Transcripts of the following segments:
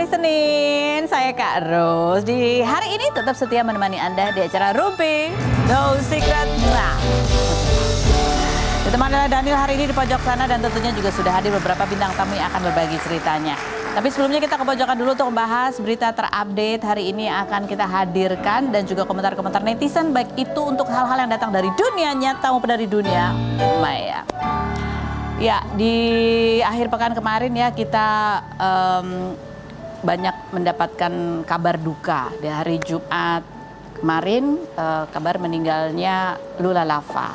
hari Senin, saya Kak Ros. Di hari ini tetap setia menemani Anda di acara Rumpi No Secret. Nah, ditemani oleh Daniel hari ini di pojok sana dan tentunya juga sudah hadir beberapa bintang tamu yang akan berbagi ceritanya. Tapi sebelumnya kita ke pojokan dulu untuk membahas berita terupdate hari ini akan kita hadirkan dan juga komentar-komentar netizen baik itu untuk hal-hal yang datang dari dunia nyata maupun dari dunia maya. Ya, di akhir pekan kemarin ya kita banyak mendapatkan kabar duka. Di hari Jumat kemarin kabar meninggalnya Lula Lava.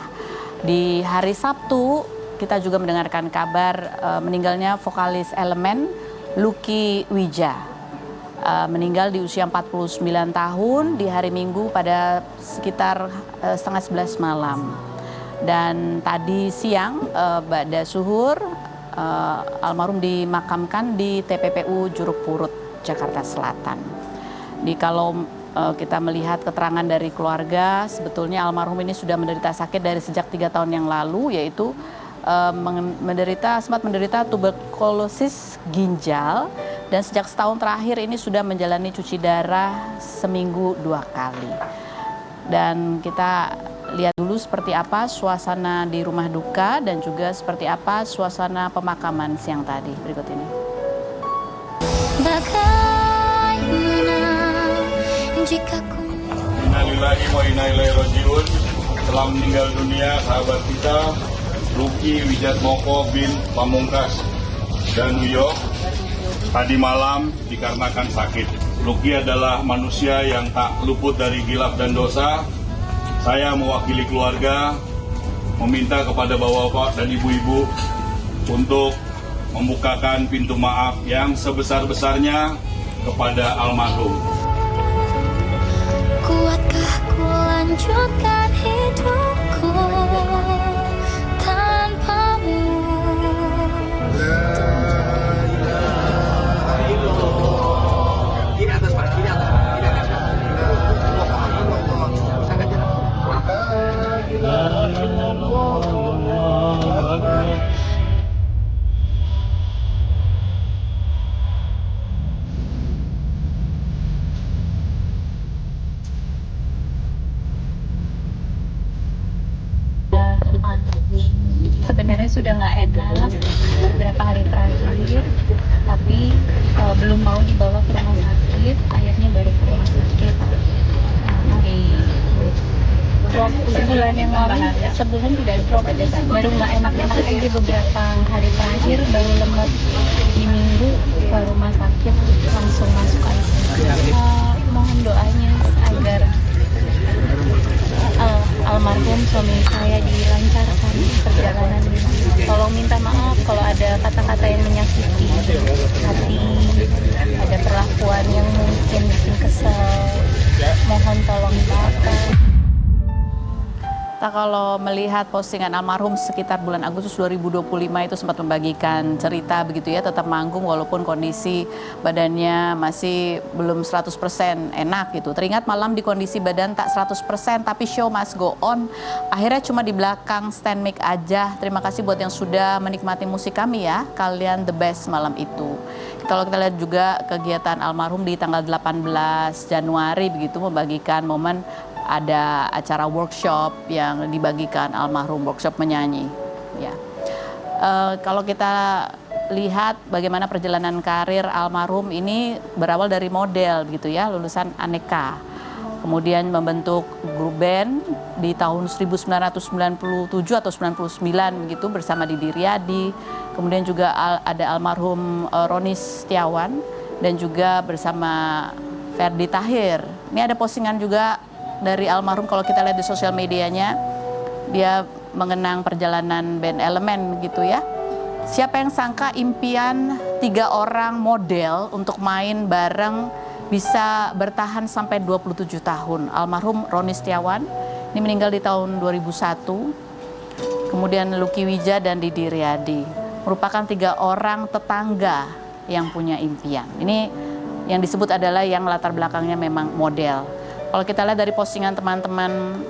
Di hari Sabtu kita juga mendengarkan kabar meninggalnya vokalis Elemen Lucky Wija. Meninggal di usia 49 tahun di hari Minggu pada sekitar setengah 11 malam. Dan tadi siang ba'da suhur almarhum dimakamkan di TPPU Juruk Purut, Jakarta Selatan. Kalau kita melihat keterangan dari keluarga, sebetulnya almarhum ini sudah menderita sakit dari sejak 3 tahun yang lalu, yaitu sempat menderita tuberkulosis ginjal, dan sejak setahun terakhir ini sudah menjalani cuci darah seminggu 2 kali. Dan kita lihat dulu seperti apa suasana di rumah duka dan juga seperti apa suasana pemakaman siang tadi. Berikut ini. Innalillahi wa inna ilaihi rajiun. Telah meninggal dunia sahabat kita Lucky Wijatmoko bin Pamungkas dan Wiyo tadi malam dikarenakan sakit. Lucky adalah manusia yang tak luput dari khilaf dan dosa. Saya mewakili keluarga meminta kepada bapak-bapak dan ibu-ibu untuk membukakan pintu maaf yang sebesar-besarnya kepada almarhum. Kuatkah ku lanjutkan hidupku tanpamu? Sebenarnya sudah nggak enak beberapa hari terakhir, tapi belum mau dibawa ke rumah sakit, akhirnya baru ke rumah sakit drop sebulan yang lalu, sebulan tidak drop, baru nggak enak-enak aja beberapa hari terakhir, baru lemas di minggu ke rumah sakit langsung masuk ICU. Mohon doanya agar almarhum suami saya dilancarkan perjalanan ini. Tolong minta maaf kalau ada kata-kata yang menyakiti hati, ada perlakuan yang mungkin bikin kesel. Mohon tolong dimaafkan. Nah, kalau melihat postingan almarhum sekitar bulan Agustus 2025 itu sempat membagikan cerita begitu ya, tetap manggung walaupun kondisi badannya masih belum 100% enak gitu. Teringat malam di kondisi badan tak 100% tapi show must go on. Akhirnya cuma di belakang stand mic aja. Terima kasih buat yang sudah menikmati musik kami ya. Kalian the best malam itu. Kalau kita lihat juga kegiatan almarhum di tanggal 18 Januari begitu membagikan momen ada acara workshop yang dibagikan almarhum, workshop menyanyi. Ya, kalau kita lihat bagaimana perjalanan karir almarhum ini berawal dari model, gitu ya, lulusan aneka, kemudian membentuk grup band di tahun 1997 atau 99 begitu bersama Didi Riyadi, kemudian juga ada almarhum Roni Setiawan dan juga bersama Ferdi Tahir. Ini ada postingan juga dari almarhum, kalau kita lihat di sosial medianya, dia mengenang perjalanan band Elemen gitu ya. Siapa yang sangka impian 3 orang model untuk main bareng bisa bertahan sampai 27 tahun. Almarhum Roni Setiawan, ini meninggal di tahun 2001. Kemudian Lucky Wija dan Didi Riyadi. Merupakan 3 orang tetangga yang punya impian. Ini yang disebut adalah yang latar belakangnya memang model. Kalau kita lihat dari postingan teman-teman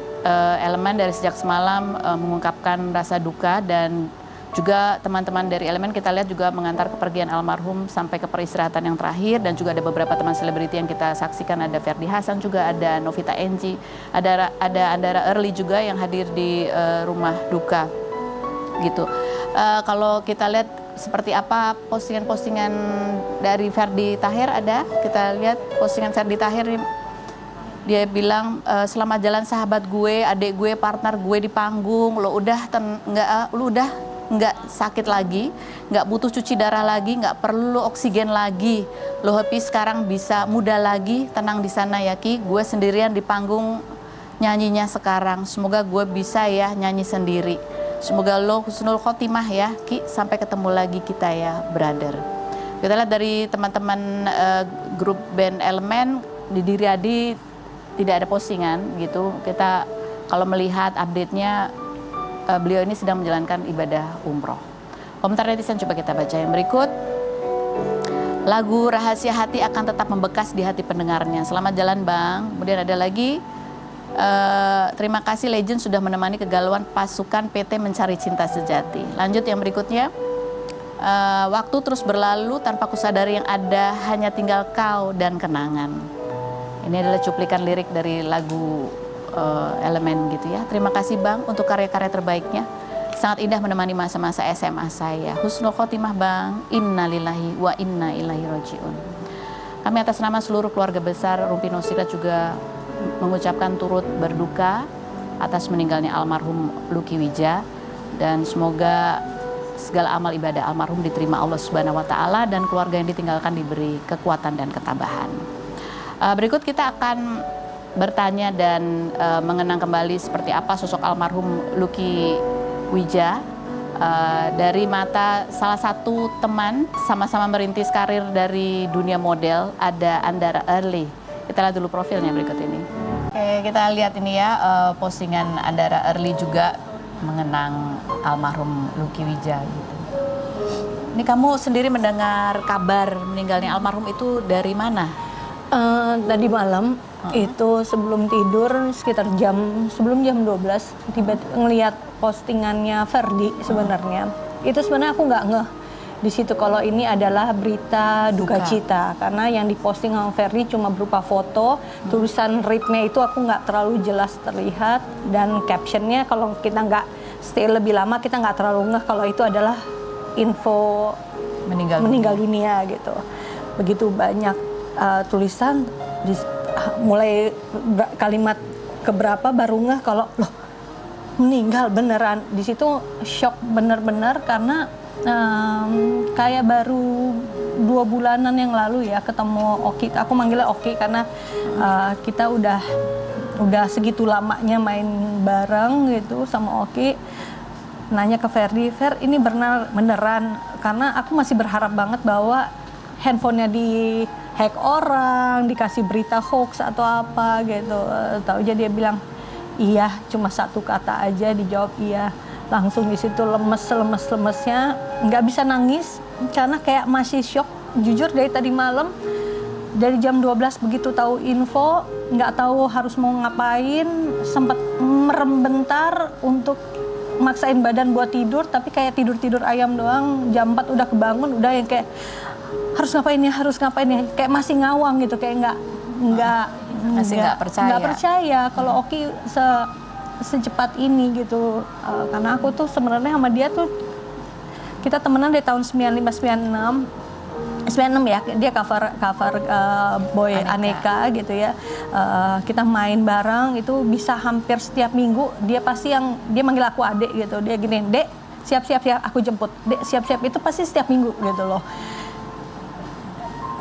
Elemen dari sejak semalam mengungkapkan rasa duka dan Juga teman-teman dari Elemen kita lihat juga mengantar kepergian almarhum sampai ke peristirahatan yang terakhir, dan juga ada beberapa teman selebriti yang kita saksikan, ada Ferdi Hasan juga, ada Novita Enji, ada Andara Early juga yang hadir di rumah duka gitu. Kalau kita lihat seperti apa postingan-postingan dari Ferdi Tahir, ada kita lihat postingan Ferdi Tahir, dia bilang selamat jalan sahabat gue, adik gue, partner gue di panggung, lo udah nggak sakit lagi, nggak butuh cuci darah lagi, nggak perlu oksigen lagi, lo happy sekarang bisa muda lagi, tenang di sana ya Ki, gue sendirian di panggung nyanyinya sekarang, semoga gue bisa ya nyanyi sendiri, semoga lo husnul khotimah ya Ki, sampai ketemu lagi kita ya brother. Kita lihat dari teman-teman grup band Elemen di Riyadi tidak ada postingan gitu, kita kalau melihat update-nya beliau ini sedang menjalankan ibadah umroh. Komentar netizen coba kita baca yang berikut. Lagu Rahasia Hati akan tetap membekas di hati pendengarnya. Selamat jalan Bang. Kemudian ada lagi, terima kasih Legend sudah menemani kegalauan pasukan PT Mencari Cinta Sejati. Lanjut yang berikutnya. Waktu terus berlalu tanpa kusadari yang ada hanya tinggal kau dan kenangan. Ini adalah cuplikan lirik dari lagu Elemen gitu ya. Terima kasih Bang untuk karya-karya terbaiknya. Sangat indah menemani masa-masa SMA saya. Husnul khotimah Bang. Innalillahi wa inna ilaihi rajiun. Kami atas nama seluruh keluarga besar Rumpi Nusirah juga mengucapkan turut berduka atas meninggalnya almarhum Lucky Wija, dan semoga segala amal ibadah almarhum diterima Allah Subhanahu wa taala dan keluarga yang ditinggalkan diberi kekuatan dan ketabahan. Berikut kita akan bertanya dan mengenang kembali seperti apa sosok almarhum Lucky Wija dari mata salah satu teman sama-sama merintis karir dari dunia model, ada Andara Early. Kita lihat dulu profilnya berikut ini. Oke, kita lihat ini ya postingan Andara Early juga mengenang almarhum Lucky Wija gitu. Ini kamu sendiri mendengar kabar meninggalnya almarhum itu dari mana? Tadi malam itu sebelum tidur sekitar sebelum jam 12 tiba-tiba ngelihat postingannya Ferdi sebenarnya. Itu sebenarnya aku nggak ngeh di situ kalau ini adalah berita duka cita, karena yang diposting sama Ferdi cuma berupa foto, tulisan RIP-nya itu aku nggak terlalu jelas terlihat, dan captionnya kalau kita nggak stay lebih lama kita nggak terlalu ngeh kalau itu adalah info meninggal dunia gitu. Begitu banyak tulisan mulai kalimat keberapa baru ngeh kalau loh meninggal beneran. Di situ shock bener-bener karena kayak baru 2 bulanan yang lalu ya ketemu Oki. Aku manggilnya Oki karena kita udah segitu lamanya main bareng gitu sama Oki. Nanya ke Ferdi, Fer ini beneran, karena aku masih berharap banget bahwa handphonenya di hack orang, dikasih berita hoax atau apa gitu. Tahu aja dia bilang iya, cuma satu kata aja, dijawab iya. Langsung di situ lemesnya, nggak bisa nangis karena kayak masih shock. Jujur dari tadi malam, dari jam 12 begitu tahu info, nggak tahu harus mau ngapain, sempat merem bentar untuk maksain badan buat tidur, tapi kayak tidur ayam doang. Jam 4 udah kebangun, udah yang kayak harus ngapain ya, kayak masih ngawang gitu, kayak nggak percaya kalau Oki secepat ini gitu. Karena aku tuh sebenarnya sama dia tuh kita temenan dari tahun 96 ya, dia cover Boy Aneka gitu ya. Kita main bareng itu bisa hampir setiap minggu. Dia manggil aku adek gitu, dia gini, Dek siap-siap aku jemput, Dek siap-siap, itu pasti setiap minggu gitu loh.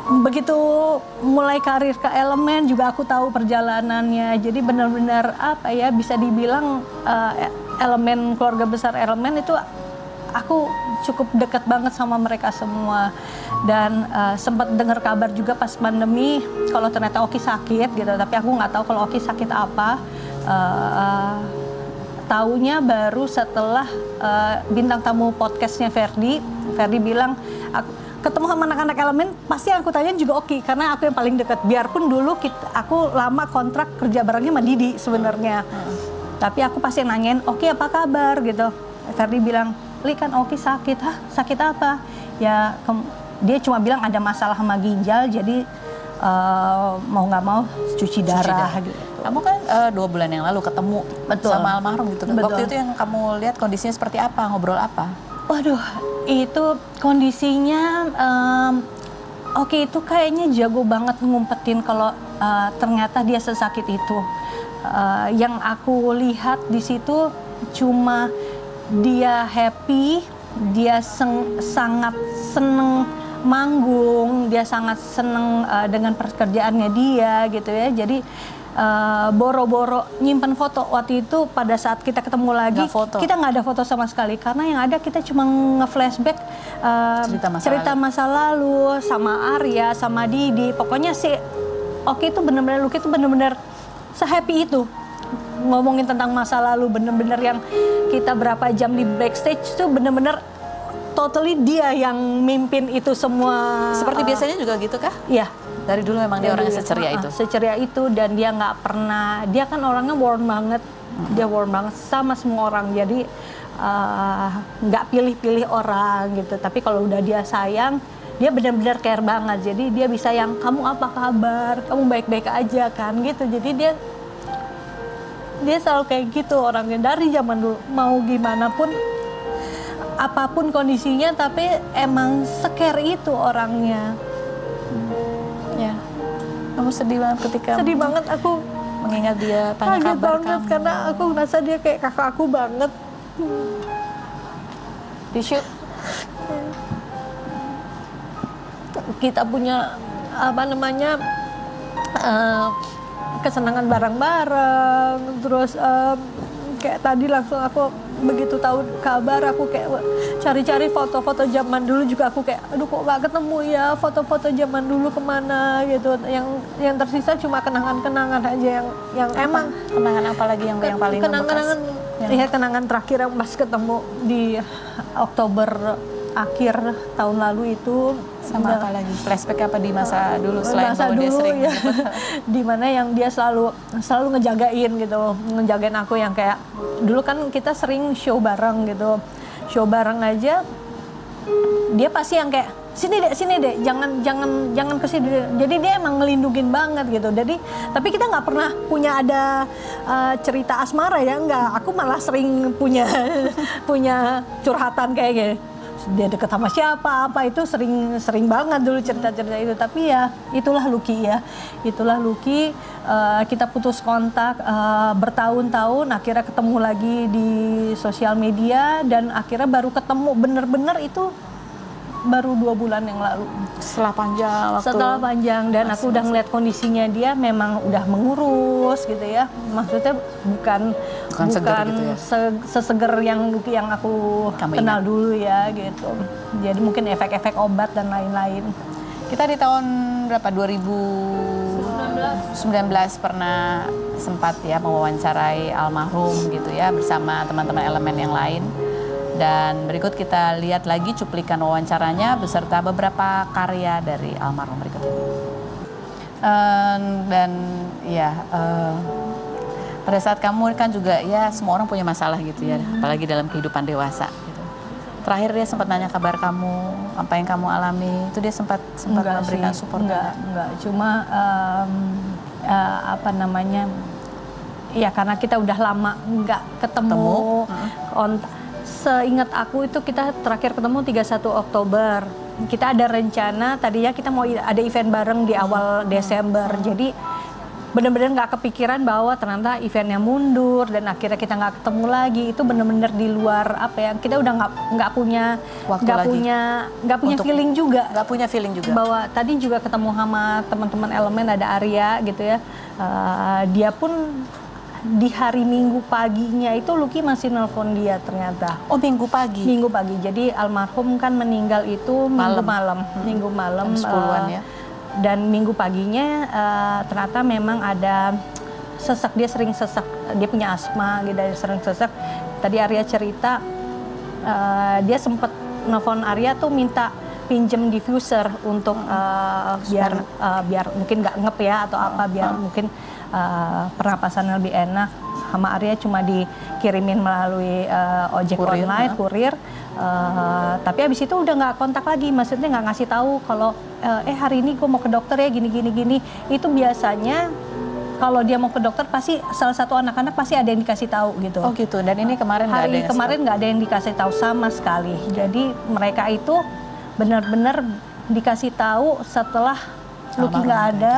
Begitu mulai karir ke Elemen juga aku tahu perjalanannya, jadi benar-benar apa ya, bisa dibilang Elemen, keluarga besar Elemen itu aku cukup dekat banget sama mereka semua. Dan sempat dengar kabar juga pas pandemi kalau ternyata Oki sakit gitu, tapi aku nggak tahu kalau Oki sakit apa. Taunya baru setelah bintang tamu podcastnya Ferdi bilang, ketemu sama anak-anak Elemen, pasti yang aku tanyain juga Oki, karena aku yang paling dekat. Biarpun dulu aku lama kontrak kerja barengnya sama Didi sebenarnya. Tapi aku pasti nanyain, Oki apa kabar gitu. Ferdi bilang, Li kan Oki sakit. Hah, sakit apa? Ya dia cuma bilang ada masalah sama ginjal, jadi mau nggak mau cuci darah gitu. Kamu kan 2 bulan yang lalu ketemu Betul. sama almarhum gitu. Betul. Waktu itu yang kamu lihat kondisinya seperti apa, ngobrol apa? Waduh, itu kondisinya Oki itu kayaknya jago banget ngumpetin kalau ternyata dia sesakit itu. Yang aku lihat di situ cuma dia happy, dia sangat seneng manggung, dia sangat seneng dengan pekerjaannya dia gitu ya. Jadi boro-boro nyimpen foto waktu itu pada saat kita ketemu lagi, kita nggak ada foto sama sekali karena yang ada kita cuma nge-flashback cerita masa lalu sama Arya, sama Didi. Pokoknya si Oki itu bener-bener, Lucky itu bener-bener se-happy itu ngomongin tentang masa lalu, bener-bener yang kita berapa jam di backstage itu bener-bener totally dia yang mimpin itu semua. Seperti biasanya juga gitu kah? Iya. Dari dulu memang dia orangnya seceria itu? Seceria itu, dan dia nggak pernah, dia kan orangnya warm banget. Dia warm banget sama semua orang, jadi nggak pilih-pilih orang gitu. Tapi kalau udah dia sayang, dia benar-benar care banget. Jadi dia bisa yang, kamu apa kabar, kamu baik-baik aja kan gitu. Jadi dia selalu kayak gitu orangnya dari zaman dulu. Mau gimana pun, apapun kondisinya, tapi emang se-care itu orangnya. Ya, kamu sedih banget ketika Sedih banget aku mengingat dia tanya kaget kabar banget kamu. karena aku ngerasa dia kayak kakak aku banget. Tisu. Kita punya apa namanya kesenangan bareng-bareng, terus kayak tadi langsung aku begitu tahu kabar aku kayak cari-cari foto-foto zaman dulu juga, aku kayak aduh kok gak ketemu ya foto-foto zaman dulu kemana gitu. Yang tersisa cuma kenangan-kenangan aja yang emang Kenangan apa lagi yang paling kenangan ya, kenangan terakhir yang pas ketemu di Oktober akhir tahun lalu itu. Sama apa lagi? Flashback apa di masa dulu selain masa bahwa dia dulu sering ya, dimana yang dia selalu ngejagain gitu, ngejagain aku yang kayak dulu kan kita sering show bareng gitu, show bareng aja dia pasti yang kayak sini deh, jangan ke sini. Jadi dia emang ngelindungin banget gitu. Jadi tapi kita nggak pernah punya ada cerita asmara ya, nggak. Aku malah sering punya curhatan kayak gini. Dia deket sama siapa, apa itu sering banget dulu cerita-cerita itu. Tapi ya itulah Lucky ya, itulah Lucky. Kita putus kontak bertahun-tahun, akhirnya ketemu lagi di sosial media, dan akhirnya baru ketemu bener-bener itu baru 2 bulan yang lalu. Setelah panjang waktu. Setelah panjang, dan aku udah ngeliat kondisinya dia memang udah mengurus gitu ya. Maksudnya bukan seger gitu ya? Seseger yang Lucky yang aku kenal dulu ya gitu. Jadi mungkin efek-efek obat dan lain-lain. Kita di tahun berapa? 2019 pernah sempat ya mewawancarai almarhum gitu ya bersama teman-teman elemen yang lain. Dan berikut kita lihat lagi cuplikan wawancaranya beserta beberapa karya dari almarhum berikut ini. Dan ya pada saat kamu kan juga ya semua orang punya masalah gitu ya, apalagi dalam kehidupan dewasa gitu. Terakhir dia sempat nanya kabar kamu, apa yang kamu alami, itu dia sempat memberikan support? Enggak, cuma apa namanya, ya karena kita udah lama nggak ketemu. Seingat aku itu kita terakhir ketemu 31 Oktober. Kita ada rencana, tadinya kita mau ada event bareng di awal Desember. Jadi benar-benar nggak kepikiran bahwa ternyata eventnya mundur dan akhirnya kita nggak ketemu lagi. Itu benar-benar di luar apa ya, kita udah nggak punya feeling juga. Nggak punya feeling juga. Bahwa tadi juga ketemu sama teman-teman elemen, ada Arya gitu ya. Dia pun di hari Minggu paginya itu Lucky masih nelpon dia ternyata. Oh, Minggu pagi? Minggu pagi. Jadi almarhum kan meninggal itu Minggu malam. Minggu malam. 10-an ya. Dan Minggu paginya ternyata memang ada sesak. Dia sering sesak. Dia punya asma gitu, dia sering sesak. Tadi Arya cerita dia sempat nelpon Arya tuh minta pinjem diffuser untuk biar mungkin nggak ngep ya atau apa, biar mungkin pernapasan lebih enak. Sama Arya cuma dikirimin melalui ojek Kurir, online, kurir. Tapi abis itu udah nggak kontak lagi, maksudnya nggak ngasih tahu kalau hari ini gue mau ke dokter ya gini. Itu biasanya kalau dia mau ke dokter pasti salah satu anak-anak pasti ada yang dikasih tahu gitu. Oh gitu. Dan ini kemarin nggak ada Hari yang kemarin nggak ada yang dikasih tahu sama sekali. Jadi mereka itu benar-benar dikasih tahu setelah Lucky nggak ada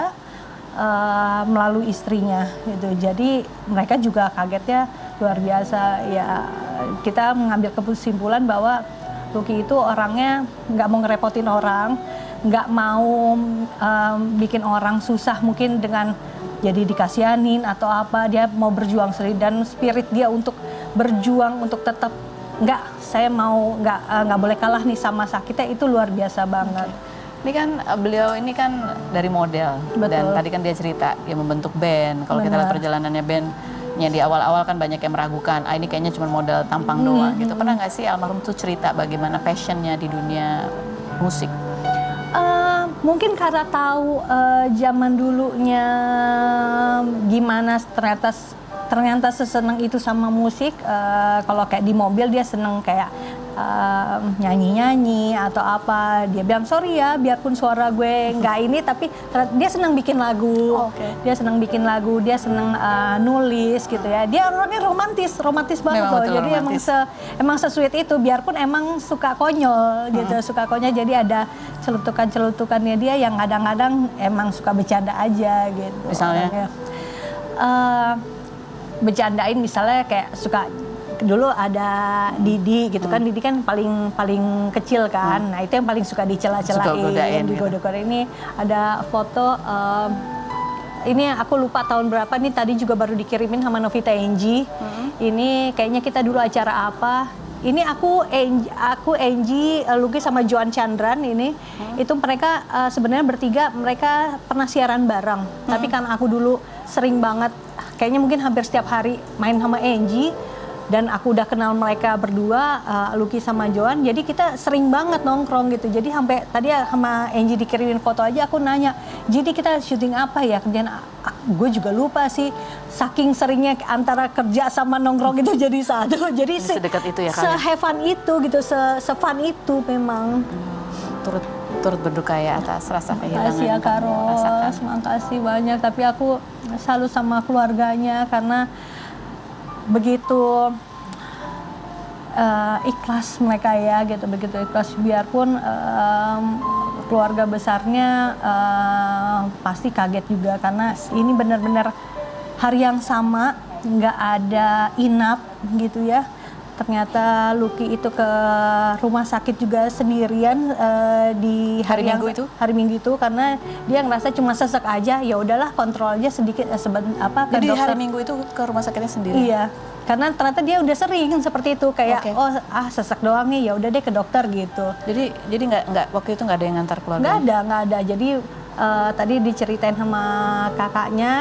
melalui istrinya gitu. Jadi mereka juga kagetnya luar biasa ya. Kita mengambil kesimpulan bahwa Lucky itu orangnya nggak mau ngerepotin orang, nggak mau bikin orang susah mungkin dengan jadi dikasihanin atau apa. Dia mau berjuang sendiri dan spirit dia untuk berjuang untuk tetap saya mau nggak boleh kalah nih sama sakitnya, itu luar biasa banget. Ini kan beliau ini kan dari model. Betul. Dan tadi kan dia cerita dia membentuk band. Kalau kita lihat Benar. perjalanannya bandnya di awal-awal kan banyak yang meragukan, ini kayaknya cuma model tampang doang gitu. Pernah nggak sih almarhum tuh cerita bagaimana passionnya di dunia musik? Mungkin karena tahu zaman dulunya gimana ternyata seseneng itu sama musik. Kalau kayak di mobil dia seneng kayak nyanyi-nyanyi atau apa. Dia bilang sorry ya biarpun suara gue nggak ini, tapi dia seneng bikin lagu. Dia seneng bikin lagu, dia seneng nulis gitu ya. Dia orangnya romantis banget Memang loh. betul Jadi romantis. emang sesuit itu, biarpun emang suka konyol gitu, suka konyol. Jadi ada celutukannya dia yang kadang-kadang emang suka bercanda aja gitu. Misalnya? Orangnya. Bercandain misalnya kayak suka dulu ada Didi gitu kan. Didi kan paling kecil kan. Nah, itu yang paling suka Suka godain dicela-celain, gitu. digoda-godain. Ini ada foto ini aku lupa tahun berapa nih, tadi juga baru dikirimin sama Novita Enji. Ini kayaknya kita dulu acara apa? Ini aku Enji, Luki sama Joan Chandran ini. Itu mereka sebenarnya bertiga mereka pernah siaran bareng. Tapi kan aku dulu sering banget, kayaknya mungkin hampir setiap hari main sama Enji. Dan aku udah kenal mereka berdua, Lucky sama Joan, jadi kita sering banget nongkrong gitu. Jadi sampai tadi sama Angie dikirimin foto aja, aku nanya, jadi kita syuting apa ya kerjaan? Gue juga lupa sih, saking seringnya antara kerja sama nongkrong itu jadi satu. Jadi Sedekat itu ya kalian? se-have-fun itu gitu, se-fun itu memang. Turut berduka ya atas rasa kehilangan. Makasih ya yang kamu rasakan. Karos, makasih banyak. Tapi aku salut sama keluarganya karena begitu ikhlas mereka ya gitu, begitu ikhlas biarpun keluarga besarnya pasti kaget juga karena ini benar-benar hari yang sama, nggak ada inap gitu ya. Ternyata Lucky itu ke rumah sakit juga sendirian di Hari Minggu itu? Hari Minggu itu karena dia ngerasa cuma sesek aja, ya udahlah kontrol aja sedikit ke Jadi dokter. hari Minggu itu ke rumah sakitnya sendiri? Iya, karena ternyata dia udah sering seperti itu kayak sesek doang nih, ya udah deh ke dokter gitu. Jadi nggak waktu itu nggak ada yang ngantar keluarga? Nggak ada. Jadi tadi diceritain sama kakaknya,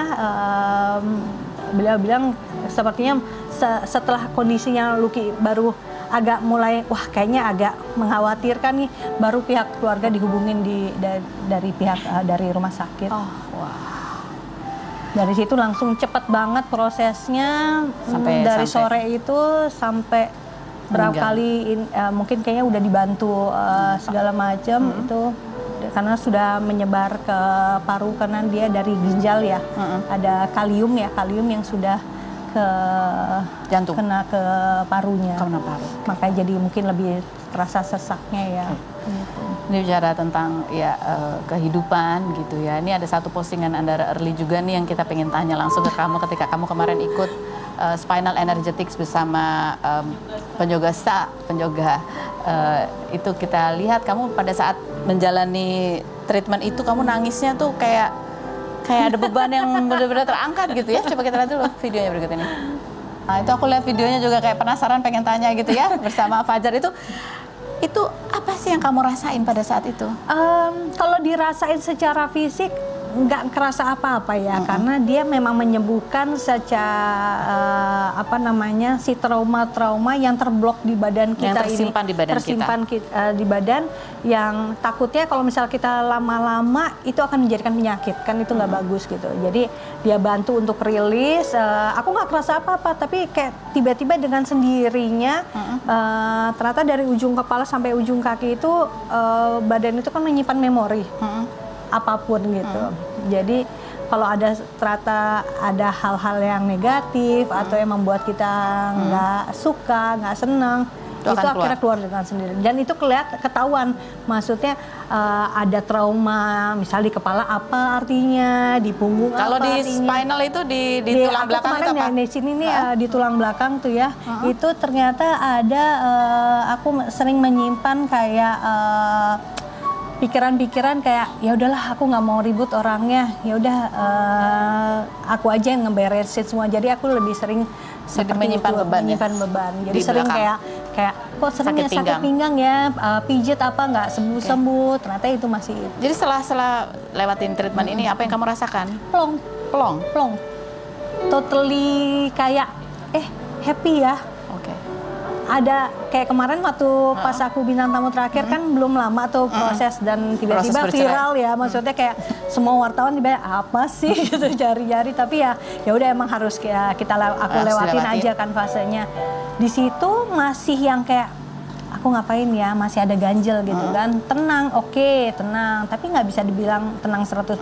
beliau bilang sepertinya setelah kondisinya Lucky baru agak mulai kayaknya agak mengkhawatirkan nih, baru pihak keluarga dihubungin dari pihak dari rumah sakit. Dari situ langsung cepet banget prosesnya, dari sore itu sampai berapa kali mungkin kayaknya udah dibantu segala macam itu karena sudah menyebar ke paru karena dia dari ginjal ya, ada kalium yang sudah ke jantung, kena ke parunya, makanya jadi mungkin lebih terasa sesaknya ya. Gitu. Ini bicara tentang ya kehidupan gitu ya. Ini ada satu postingan Andara Early juga nih yang kita pengen tanya langsung ke kamu ketika kamu kemarin ikut Spinal Energetics bersama penyoga itu kita lihat kamu pada saat menjalani treatment itu kamu nangisnya tuh kayak ada beban yang benar-benar terangkat gitu ya. Coba kita lihat dulu videonya berikut ini. Nah itu aku lihat videonya juga kayak penasaran pengen tanya gitu ya bersama Fajar itu apa sih yang kamu rasain pada saat itu? Kalau dirasain secara fisik nggak kerasa apa-apa ya, karena dia memang menyembuhkan secara apa namanya si trauma-trauma yang terblok di badan kita, tersimpan di badan di badan, yang takutnya kalau misal kita lama-lama itu akan menjadikan penyakit, kan itu nggak bagus gitu. Jadi dia bantu untuk rilis. Aku nggak kerasa apa-apa, tapi kayak tiba-tiba dengan sendirinya ternyata dari ujung kepala sampai ujung kaki itu badan itu kan menyimpan memori apapun gitu. Jadi kalau ada ternyata ada hal-hal yang negatif atau yang membuat kita nggak suka, nggak senang, itu akhirnya keluar dengan sendiri. Dan itu ketahuan, maksudnya ada trauma, misal di kepala apa artinya, di punggung Kalau apa di artinya. spinal itu di tulang belakang itu apa? Di sini nih di tulang belakang tuh ya, itu ternyata ada aku sering menyimpan kayak pikiran-pikiran kayak ya udahlah aku nggak mau ribut orangnya, ya udah aku aja yang ngeberesin semua. Jadi aku lebih sering seperti menyimpan itu, beban ya? menyimpan beban. Jadi Di sering belakang. kayak kok sering ya sakit pinggang ya, pijit apa nggak sembuh-sembuh, ternyata itu masih itu. Jadi setelah lewatin treatment ini apa yang kamu rasakan? Plong. Totally kayak happy ya. Oke. Ada kayak kemarin waktu pas aku bintang tamu terakhir kan belum lama tuh proses, dan tiba-tiba Proses bercerai. viral ya, maksudnya kayak semua wartawan tiba apa sih gitu jari-jari, tapi ya udah emang harus kayak aku lewatin aja kan fasenya. Di situ masih yang kayak aku ngapain ya, masih ada ganjel gitu kan. Tenang, oke, tenang, tapi nggak bisa dibilang tenang 100%.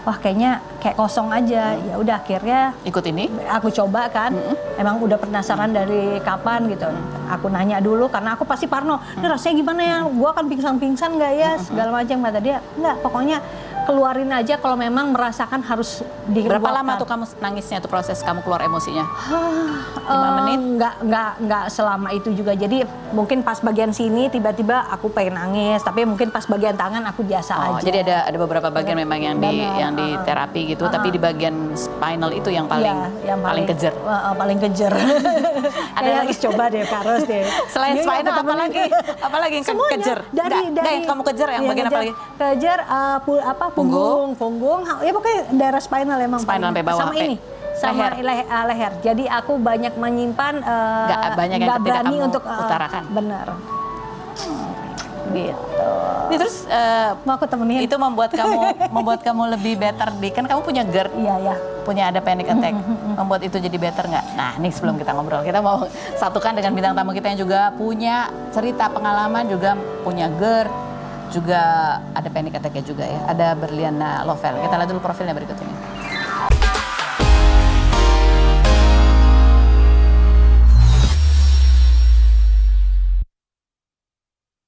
Wah kayaknya kayak kosong aja. Ya udah akhirnya Ikut ini? aku coba kan, emang udah penasaran dari kapan gitu. Aku nanya dulu karena aku pasti parno, ini rasanya gimana ya, gua akan pingsan-pingsan nggak ya, segala macam. Kata dia, enggak, pokoknya keluarin aja kalau memang merasakan harus dikeluarkan. Berapa lama tuh kamu nangisnya tuh proses kamu keluar emosinya? 5 menit? Nggak selama itu juga. Jadi mungkin pas bagian sini tiba-tiba aku pengen nangis, tapi mungkin pas bagian tangan aku biasa aja. Jadi ada beberapa bagian memang yang di terapi gitu, tapi di bagian spinal itu yang paling paling kejer. Paling kejer. Ada harus coba deh, Karos deh. Selain Ini spinal temen-temen apalagi yang semuanya. kejer? Dari yang kamu kejer yang bagian apa lagi? Kejer punggung, ya pokoknya daerah spinal emang. Spinal sampai bawah, sama ini. Sama leher. Jadi aku banyak menyimpan, Nggak banyak yang nggak tidak berani kamu untuk utarakan. Benar. Gitu. Ini terus Mau aku temenin? itu membuat kamu lebih better kan kamu punya GERD, Iya. punya ada panic attack, membuat itu jadi better nggak? Nah, ini sebelum kita ngobrol, kita mau satukan dengan bintang tamu kita yang juga punya cerita pengalaman, juga punya GERD, juga ada panic attack-nya juga ya. Ada Berliana Lovel. Kita lihat dulu profilnya berikut ini.